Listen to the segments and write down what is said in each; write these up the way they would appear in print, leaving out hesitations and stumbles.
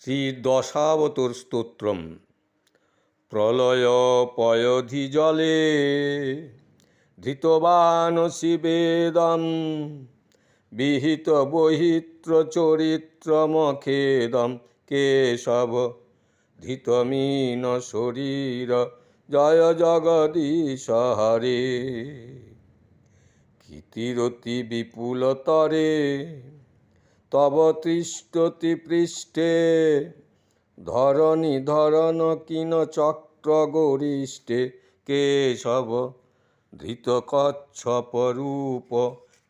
শ্রী দশাবতার স্তোত্রম। প্রলয় পয়ধি জলে ধৃতবানসি বেদম বিহিত বহিত্র চরিত্রমখেদম কেশব ধৃতমীন শরীর জয় জগদীশ হরে। কীর্তিরতি বিপুলতরে তব তিষ্ঠতি পৃষ্ঠে ধরণী ধরণ কিন চক্র গরিষ্ঠে কেশব ধৃত কচ্ছপ রূপ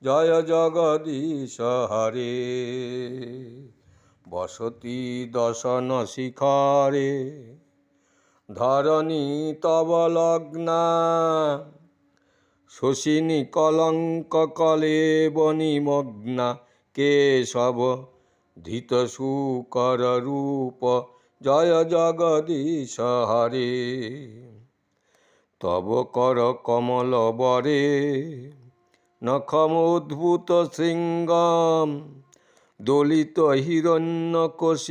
জয় জগদীশ হরে। বসতি দশন শিখরে ধরণী তব লগ্না শশিনী কলঙ্ক কলে বনিমগ্না কেশব ধৃত শুকর রূপ জয় জগদীশ হরে। তব কর কমল বরে নখমোদ্ভূত শৃঙ্গম দলিত হিরণ্যকশিপতনু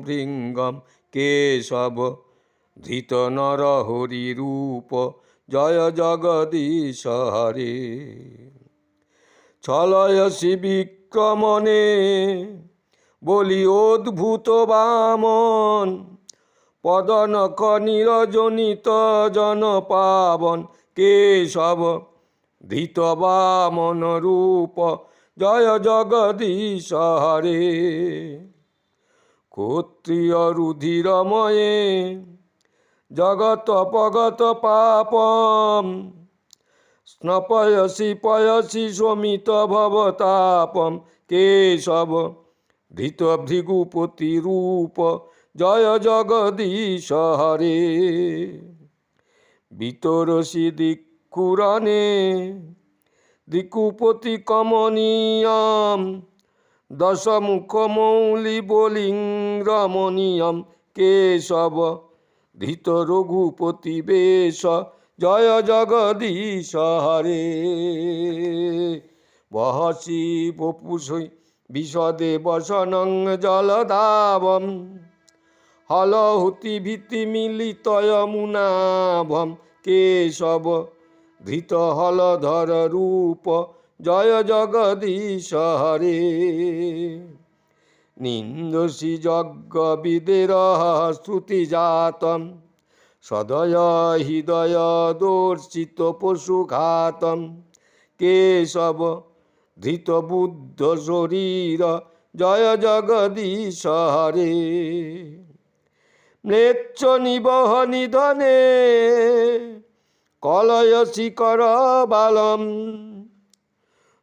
ভৃঙ্গম কেশব ধৃত নরহরি রূপ জয় জগদীশ হরে। ছলয়সি বিক্রমণে বলি অদ্ভুত বামন পদনখ নিরজনিত জন পাবন কেশব ধৃত বামন রূপ জয় জগদীশ হরে। ক্ষত্রিয় রুধিরময়ে জগত পগত পাপম স্নপয়সি পয়সি শমিত ভবতাপম কেশব ধৃত ভৃগুপতি রূপ জয় জগদীশ হরে। বিতরসি দিক্ষুরণে দিকুপতি কমনীয়ম দশমুখ মৌলি বলিং রমণীয়ম কেশব ধৃত রঘুপতি বেশ জয় জগদীশ হরে। বহসি বপুষৈ বিশদে বসনং জলধাবম হলহুতি ভীতি মিলিত যমুনাভম কেশব ধৃত হলধর রূপ জয় জগদীশ হরে। নিন্দসি যজ্ঞ বিদের শ্রুতি জাতম সদয় হৃদয় দর্শিত পশুঘাতম কেশব ধৃত বুদ্ধ শরীর জয় জগদীশ হরে। ম্লেচ্ছ নিবহ নিধনে কলয়সি কর বালম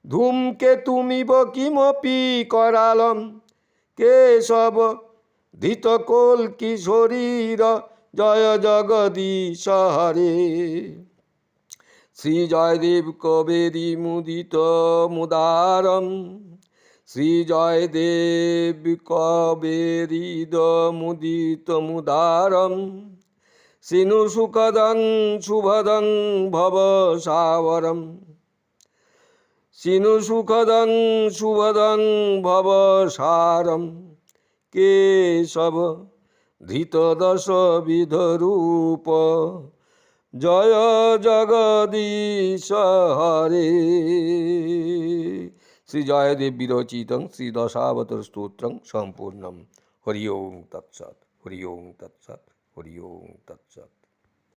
ধূমকেতুমিব কিমপি করালম কেশব ধৃত কল্কি শরীর জয় জগদীশ হরে। শ্রী জয়দেব কবেরী মুদিত মুদারম শ্রী জয়দেব কবেরিদ মুদিত মুদারম সিনু সুখদং শুভদং ভব সাবরম সিনু সুখদং শুভদং ভব সারম কেশব ধৃত দশ বিধ রূপ জয় জগদীশ হরে। শ্রী জয়দেব বিরচিতং শ্রী দশাবতার স্তোত্রং সম্পূর্ণম। হরি ওং তৎসৎ, হরি ওং তৎসৎ, হরি ওং তৎসৎ।